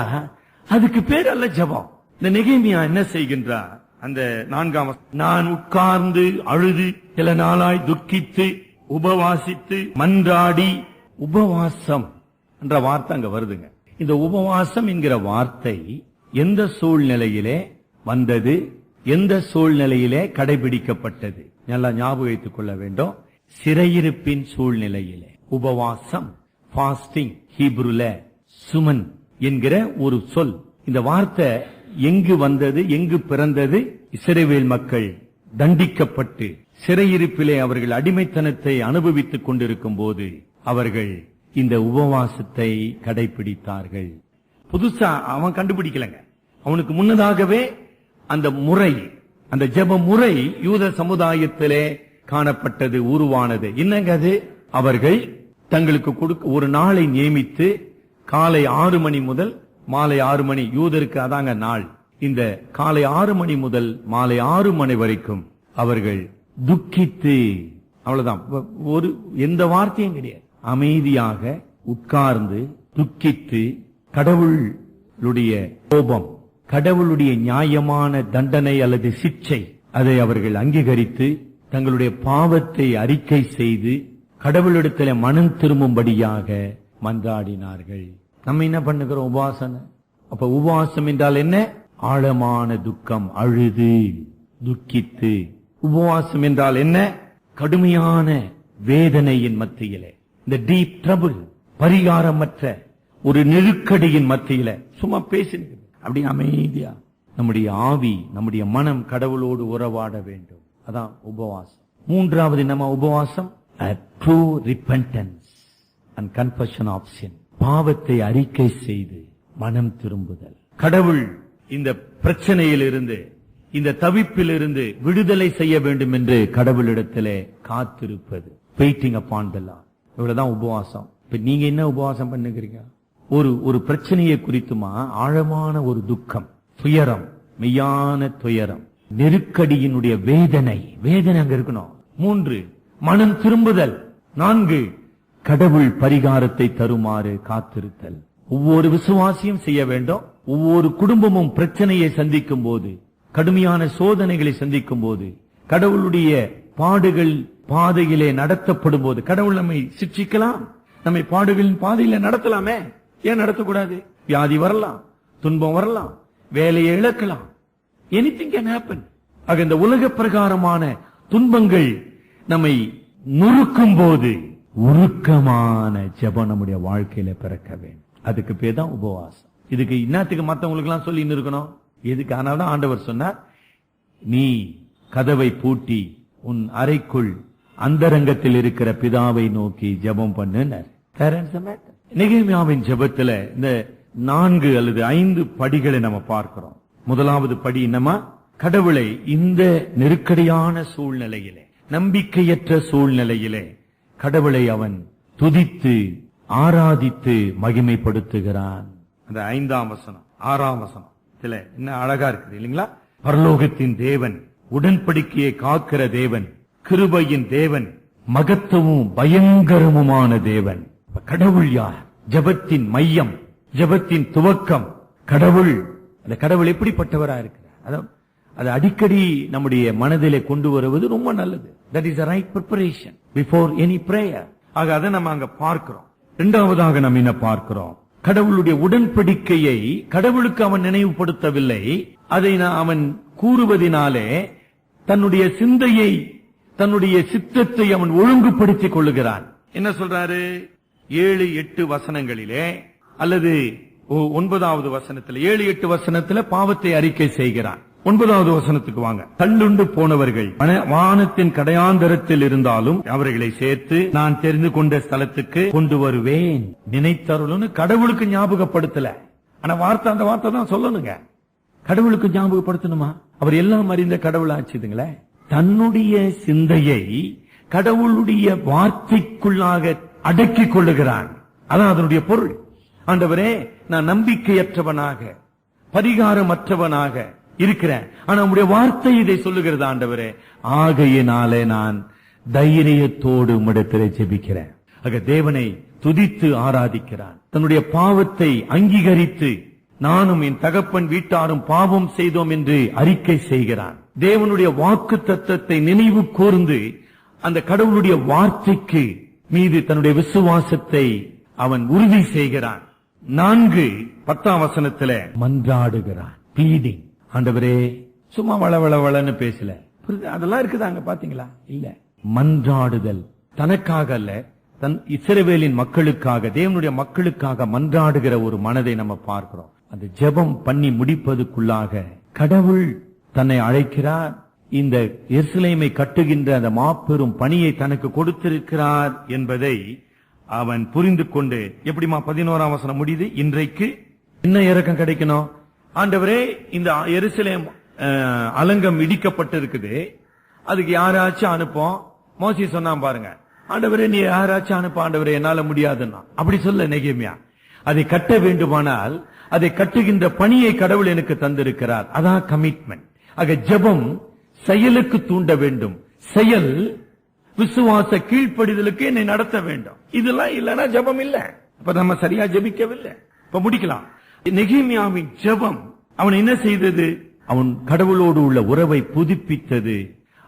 அதுக்கு பேர் அல்ல ஜெபம். இந்த நெகேமியா என்ன செய்கின்றார்? அந்த 4ஆம் நான் உட்கார்ந்து அழுது சில நாளாய் துக்கித்து உபவாசித்து மன்றாடி, உபவாசம் என்ற வார்த்தை அங்க வருதுங்க. இந்த உபவாசம் என்கிற வார்த்தை எந்த சூழ்நிலையிலே வந்தது, எந்த சூழ்நிலையிலே கடைபிடிக்கப்பட்டது? நல்லா ஞாபகம் வைத்துக் கொள்ள வேண்டும். சிறையிருப்பின் சூழ்நிலையிலே உபவாசம், ஃபாஸ்டிங், ஹீப்ருல சுமன் என்கிற ஒரு சொல். இந்த வார்த்தை எங்கு வந்தது, எங்கு பிறந்தது? இஸ்ரவேல் மக்கள் தண்டிக்கப்பட்டு சிறையிருப்பிலே அவர்கள் அடிமைத்தனத்தை அனுபவித்துக் கொண்டிருக்கும் போது அவர்கள் இந்த உபவாசத்தை கடைபிடித்தார்கள். புதுசா அவன் கண்டுபிடிக்கலங்க. அவனுக்கு முன்னதாகவே அந்த முறை, அந்த ஜெப முறை யூத சமுதாயத்திலே காணப்பட்டது, உருவானது. என்னங்க அது? அவர்கள் தங்களுக்கு கொடுக்க ஒரு நாளை நியமித்து காலை 6 மணி முதல் மாலை 6 மணி, யூதருக்கு அதாங்க நாள். இந்த காலை 6 மணி முதல் மாலை 6 மணி வரைக்கும் அவர்கள் துக்கித்து, அவ்வளவுதான், ஒரு எந்த வார்த்தையும் கிடையாது, அமைதியாக உட்கார்ந்து துக்கித்து கடவுளுடைய கோபம், கடவுளுடைய நியாயமான தண்டனை அல்லது சிக்ஷை, அதை அவர்கள் அங்கீகரித்து தங்களுடைய பாவத்தை அறிக்கை செய்து கடவுளிடத்தில் மனம் திரும்பும்படியாக மன்றாடினார்கள். நம்ம என்ன பண்ணுகிறோம்? உபவாசம். அப்ப உபவாசம் என்றால் என்ன? ஆழமான துக்கம், அழுது துக்கித்து. உபவாசம் என்றால் என்ன? கடுமையான வேதனையின் மத்தியிலே, இந்த டீப் ட்ரபிள், பரிகாரமற்ற ஒரு நெருக்கடியின் மத்தியில சும்மா பேசினது அப்படி அமைதியா நம்முடைய ஆவி, நம்முடைய மனம் கடவுளோடு உறவாட வேண்டும். அதான் உபவாசம். மூன்றாவது நம்ம உபவாசம் a true repentance and confession of sin. பாவத்தை அறிக்கை செய்து மனம் திரும்புதல். கடவுள் இந்த பிரச்சனையில் இருந்து, இந்த தவிப்பில் இருந்து விடுதலை செய்ய வேண்டும் என்று கடவுளிடத்திலே காத்திருப்பது. Waiting upon the Lord. இவ்வளவுதான் உபவாசம். இப்ப நீங்க என்ன உபவாசம் பண்ணுகிறீங்க? ஒரு பிரச்சனையை குறித்துமா ஆழமான ஒரு துக்கம், துயரம், மெய்யான துயரம், நெருக்கடியினுடைய வேதனை அங்க இருக்கணும். 3 மனம் திரும்புதல். 4 கடவுள் பரிகாரத்தை தருமாறு காத்திருத்தல். ஒவ்வொரு விசுவாசியும் செய்ய வேண்டும். ஒவ்வொரு குடும்பமும் பிரச்சனையை சந்திக்கும் போது, கடுமையான சோதனைகளை சந்திக்கும் போது, கடவுளுடைய பாடுகள் பாதையிலே நடத்தப்படும் போது, கடவுள் நம்மை சிக்ஷிக்கலாம், நம்மை பாடுகளின் பாதையில நடத்தலாமே, ஏன் நடத்தக்கூடாது? வியாதி வரலாம், துன்பம் வரலாம், வேலையை இழக்கலாம், எனிதிங் கேன் ஹேப்பன். ஆக இந்த உலக பிரகாரமான துன்பங்கள் நம்மை நுறுக்கும் போது உருக்கமான ஜெபம் நம்முடைய வாழ்க்கையில பிறக்க வேண்டும். அதுக்கு பேர் தான் உபவாசம். இதுக்கு இன்னத்துக்கு மத்தவங்களுக்கு எல்லாம் சொல்லி இருக்கணும் எதுக்கு? ஆனால்தான் ஆண்டவர் சொன்னார், நீ கதவை பூட்டி உன் அறைக்குள் அந்தரங்கத்தில் இருக்கிற பிதாவை நோக்கி ஜெபம் பண்ணுனார். நெகேமியாவின் ஜெபத்துல இந்த 4 அல்லது 5 படிகளை நம்ம பார்க்கிறோம். முதலாவது படி என்னமா? கடவுளை இந்த நெருக்கடியான சூழ்நிலையிலே, நம்பிக்கையற்ற சூழ்நிலையிலே கடவுளை அவன் துதித்து ஆராதித்து மகிமைப்படுத்துகிறான். அந்த 5ஆம் வசனம் 6ஆம் வசனம் என்ன அழகா இருக்குது இல்லைங்களா? பரலோகத்தின் தேவன், உடன்படிக்கையை காக்கிற தேவன், கிருபையின் தேவன், மகத்துவமும் பயங்கரமுமான தேவன். கடவுள் யார்? ஜெபத்தின் மையம், ஜெபத்தின் துவக்கம் கடவுள். அந்த கடவுள் எப்படிப்பட்டவரா இருக்கிறார்? அது அடிக்கடி நம்முடைய மனதிலே கொண்டு வருவது ரொம்ப நல்லது. That is the right preparation before any prayer. ஆக அதை நம்ம அங்க பார்க்கிறோம். இரண்டாவதாக நம்ம என்ன பார்க்கிறோம்? கடவுளுடைய உடன்படிக்கையை கடவுளுக்கு அவன் நினைவுபடுத்தவில்லை. அதை அவன் கூறுவதினாலே தன்னுடைய சிந்தையை, தன்னுடைய சித்தத்தை அவன் ஒழுங்குபடுத்திக் கொள்ளுகிறான். என்ன சொல்றாரு? 7-8 வசனங்களிலே அல்லது 9வது வசனத்தில், 7-8 வசனத்துல பாவத்தை அறிக்கை செய்கிறான். 9வது வசனத்துக்கு வாங்க. தள்ளுண்டு போனவர்கள் வானத்தின் கடையாந்தரத்தில் இருந்தாலும் அவர்களை சேர்த்து நான் தெரிந்து கொண்ட ஸ்தலத்துக்கு கொண்டு வருவேன். நினைத்தருள்னு கடவுளுக்கு ஞாபகப்படுத்தல. ஆனா அந்த வார்த்தை தான் சொல்லணுங்க. கடவுளுக்கு ஞாபகப்படுத்தணுமா? அவர் எல்லாம் அறிந்த கடவுள் ஆச்சுதுங்களே. தன்னுடைய சிந்தையை கடவுளுடைய வார்த்தைக்குள்ளாக அடக்கிக் கொள்ளுகிறான். அதான் அதனுடைய பொருள். ஆண்டவரே, நான் நம்பிக்கையற்றவனாக, பரிகாரமற்றவனாக இருக்கிறேன். ஆனா உங்களுடைய வார்த்தை இதை சொல்லுகிறது ஆண்டவரே. ஆகையினாலே நான் தைரியத்தோடு உம்மிடத்திலே ஜெபிக்கிறேன். ஆக தேவனை துதித்து ஆராதிக்கிறான். தன்னுடைய பாவத்தை அங்கீகரித்து நானும் என் தகப்பன் வீட்டாரும் பாவம் செய்தோம் என்று அறிக்கை செய்கிறான். தேவனுடைய வாக்கு தத்தத்தை நினைவு கூர்ந்து அந்த கடவுளுடைய வார்த்தைக்கு மீது தன்னுடைய விசுவாசத்தை அவன் உறுதி செய்கிறான். 4-10 வசனத்துல மன்றாடுகிறான். ப்ளீடிங். ஆண்டவரே, சும்மா வளன்னு பேசல. அதெல்லாம் இருக்குதாங்க பாத்தீங்களா? இல்ல, மன்றாடுதல். தனக்காக அல்ல, தன் இஸ்ரவேலின் மக்களுக்காக, தேவனுடைய மக்களுக்காக மன்றாடுகிற ஒரு மனதை நம்ம பார்க்கிறோம். அந்த ஜெபம் பண்ணி முடிப்பதுக்குள்ளாக கடவுள் தன்னை அழைக்கிறார். இந்த எருசலேமை கட்டுகின்ற அந்த மாபெரும் பணியை தனக்கு கொடுத்திருக்கிறார் என்பதை அவன் புரிந்து கொண்டு, எப்படிமா 11ஆம் வசனம் முடியுது? இன்றைக்கு என்ன இரக்கம் கிடைக்கணும்? ஆண்டவரே, இந்த எருசலேம் அலங்கம் இடிக்கப்பட்டிருக்குது, அதுக்கு யாராச்சும் அனுப்போம். மோசி சொன்னான் பாருங்க, ஆண்டவரே நீ யாராச்சும் அனுப்ப, ஆண்டவரே என்னால முடியாதுன்னா. அப்படி சொல்ல நெகேமியா. அதை கட்ட வேண்டுமானால் அதை கட்டுகின்ற பணியை கடவுள் எனக்கு தந்திருக்கிறார். அதான் கமிட்மெண்ட். ஆக ஜெபம் செயலுக்கு தூண்ட வேண்டும். செயல் விசுவாச கீழ்ப்படிதலுக்கு என்னை நடத்த வேண்டும். இதெல்லாம் இல்லைன்னா ஜெபம் இல்ல. இப்ப நம்ம சரியா ஜெபிக்கவில்லை. இப்ப முடிக்கலாம். நெகேமியாவின் ஜெபம் அவன் என்ன செய்தது? அவன் கடவுளோடு உள்ள உறவை புதுப்பித்தது.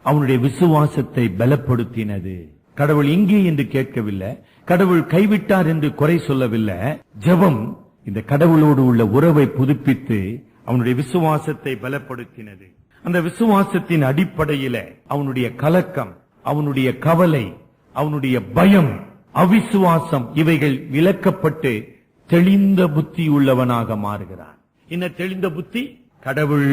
அவனுடைய விசுவாசத்தை பலப்படுத்தினது. கடவுள் இங்கே என்று கேட்கவில்லை, கடவுள் கைவிட்டார் என்று குறை சொல்லவில்லை. ஜெபம் இந்த கடவுளோடு உள்ள உறவை புதுப்பித்து அவனுடைய விசுவாசத்தை பலப்படுத்தினது. அந்த விசுவாசத்தின் அடிப்படையில அவனுடைய கலக்கம், அவனுடைய கவலை, அவனுடைய பயம், அவிசுவாசம் இவைகள் விலக்கப்பட்டு தெளிந்த புத்தி உள்ளவனாக மாறுகிறான். என்ன தெளிந்த புத்தி? கடவுள்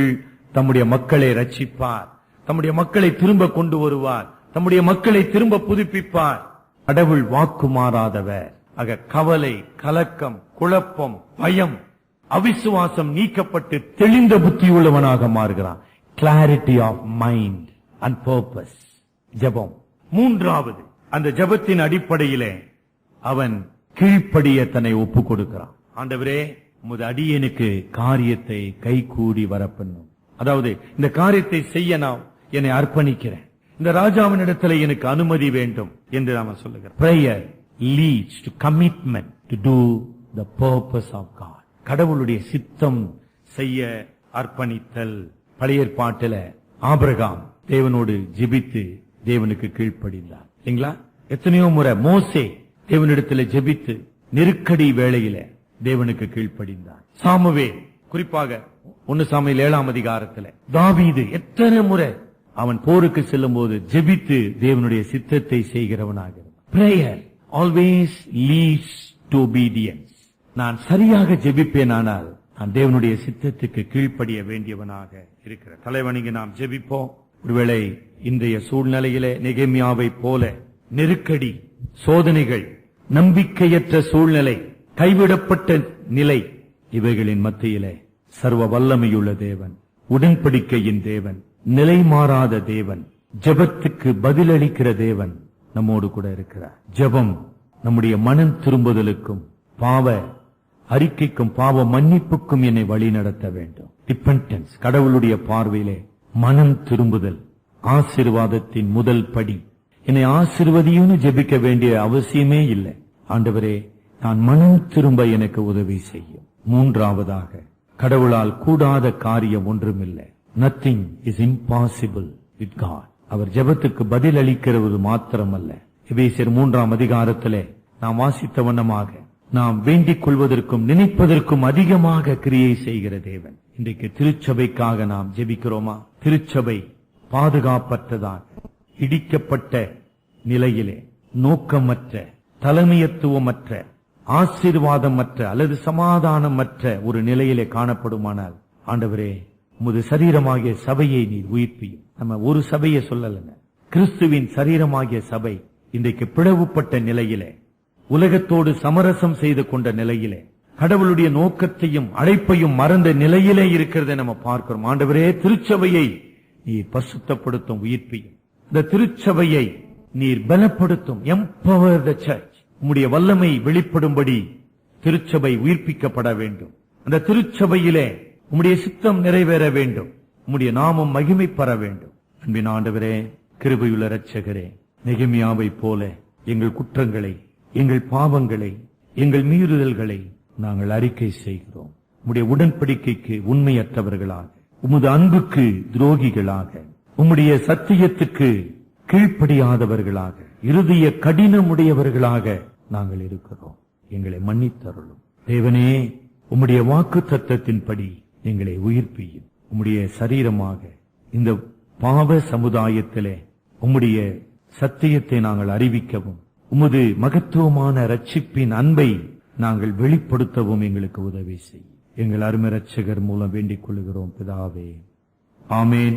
தம்முடைய மக்களை ரட்சிப்பார், தம்முடைய மக்களை திரும்ப கொண்டு வருவார், தம்முடைய மக்களை திரும்ப புதுப்பிப்பார். கடவுள் வாக்கு மாறாதவர். ஆக கவலை, கலக்கம், குழப்பம், பயம், அவிசுவாசம் நீக்கப்பட்டு தெளிந்த புத்தியுள்ளவனாக மாறுகிறான். Clarity of mind and purpose. ஜெபம். மூன்றாவது, அந்த ஜெபத்தின் அடிப்படையிலே அவன் கீழ்ப்படிய தன்னை ஒப்புக் கொடுக்கிறான். ஆண்டவரே, உமது அடியேனுக்கு காரியத்தை கைகூடி வரப்பண்ணும். அதாவது இந்த காரியத்தை செய்ய நான் என்னை அர்ப்பணிக்கிறேன், இந்த ராஜாவினிடத்தில் எனக்கு அனுமதி வேண்டும் என்று நாம சொல்லுகிறோம். Prayer leads to commitment to do the purpose of God. கடவுளுடைய சித்தம் செய்ய அர்ப்பணித்தல். பழைய ஏற்பாட்டில ஆபிரகாம் தேவனோடு ஜெபித்து தேவனுக்கு கீழ்ப்படிந்தார் இல்லைங்களா? எத்தனையோ முறை மோசே தேவனிடத்தில் ஜெபித்து நெருக்கடி வேளையில தேவனுக்கு கீழ்ப்படிந்தார். சாமுவேல், குறிப்பாக 1 சாமுவேல் 7ஆம் அதிகாரத்தில் தாவீது எத்தனை முறை அவன் போருக்கு செல்லும் போது ஜெபித்து தேவனுடைய சித்தத்தை செய்கிறவனாக. Prayer always leads to obedience. நான் சரியாக ஜெபிப்பேனானால் நான் தேவனுடைய சித்தத்துக்கு கீழ்ப்படிய வேண்டியவனாக இருக்கிற தலைவனிங்க நாம் ஜெபிப்போம். ஒருவேளை இன்றைய சூழ்நிலையிலே நெகேமியாவை போல நெருக்கடி, சோதனைகள், நம்பிக்கையற்ற சூழ்நிலை, கைவிடப்பட்ட நிலை, இவைகளின் மத்தியிலே சர்வ வல்லமையுள்ள தேவன், உடன்படிக்கையின் தேவன், நிலை மாறாத தேவன், ஜெபத்துக்கு பதிலளிக்கிற தேவன் நம்மோடு கூட இருக்கிறார். ஜெபம் நம்முடைய மனம் திரும்புதலுக்கும் பாவ அறிக்கைக்கும் பாவ மன்னிப்புக்கும் என்னை வழி நடத்த வேண்டும். ரிப்பென்டன்ஸ், கடவுளுடைய பார்வையிலே மனம் திரும்புதல் ஆசீர்வாதத்தின் முதல் படி. என்னை ஆசீர்வதியும்னு ஜெபிக்க வேண்டிய அவசியமே இல்லை. ஆண்டவரே, நான் மனம் திரும்ப எனக்கு உதவி செய்யும். மூன்றாவதாக, கடவுளால் கூடாத காரியம் ஒன்றுமில்லை. Nothing is impossible with God. அவர் ஜெபத்துக்கு பதில் அளிக்கிறது மாத்திரமல்ல, எபேசியர் 3ஆம் அதிகாரத்திலே நாம் வாசித்த வண்ணமாக நாம் வேண்டிக் கொள்வதற்கும் நினைப்பதற்கும் அதிகமாக கிரியை செய்கிற தேவன். இன்றைக்கு திருச்சபைக்காக நாம் ஜெபிக்கிறோமா? திருச்சபை பாதுகாப்பற்றதாக இடிக்கப்பட்ட நிலையிலே, நோக்கமற்ற, தலைமையத்துவமற்ற, ஆசீர்வாதமற்ற அல்லது சமாதானமற்ற ஒரு நிலையிலே காணப்படுமானால், ஆண்டவரே, உமது சரீரமாகிய சபையை நீர் உயிர்ப்பியும். நம்ம ஒரு சபையை சொல்லலங்க, கிறிஸ்துவின் சரீரமாகிய சபை இன்றைக்கு பிளவுபட்ட நிலையிலே, உலகத்தோடு சமரசம் செய்து கொண்ட நிலையிலே, கடவுளுடைய நோக்கத்தையும் அழைப்பையும் மறந்த நிலையிலே இருக்கிறதை நம்ம பார்க்கிறோம். ஆண்டவரே, திருச்சபையை நீர் பரிசுத்தப்படுத்தும், உயிர்ப்பியும். இந்த திருச்சபையை நீர் பலப்படுத்தும். Empower the church. உம்முடைய வல்லமை வெளிப்படும்படி திருச்சபை உயிர்ப்பிக்கப்பட வேண்டும். அந்த திருச்சபையிலே உம்முடைய சித்தம் நிறைவேற வேண்டும். உம்முடைய நாமம் மகிமை பெற வேண்டும். அன்பின் ஆண்டவரே, கிருபையுள்ள இரட்சகரே, நெகேமியாவை போல எங்கள் குற்றங்களை, எங்கள் பாவங்களை, எங்கள் மீறுதல்களை நாங்கள் அறிக்கை செய்கிறோம். உம்முடைய உடன்படிக்கைக்கு உண்மையற்றவர்களாக, உமது அன்புக்கு துரோகிகளாக, உம்முடைய சத்தியத்துக்கு கீழ்ப்படியாதவர்களாக, இருதய கடினமுடையவர்களாக நாங்கள் இருக்கிறோம். எங்களை மன்னித்தருளும். தேவனே, உம்முடைய வாக்கு தத்தத்தின்படி எங்களை உயிர்ப்பியும். உம்முடைய சரீரமாக இந்த பாவ சமுதாயத்திலே உம்முடைய சத்தியத்தை நாங்கள் அறிவிக்கவும், உமது மகத்துவமான ரட்சிப்பின் அன்பை நாங்கள் வெளிப்படுத்தவும் எங்களுக்கு உதவி செய்யும். எங்கள் அருமை இரட்சகர் மூலம் வேண்டிக் கொள்கிறோம் பிதாவே. ஆமேன்.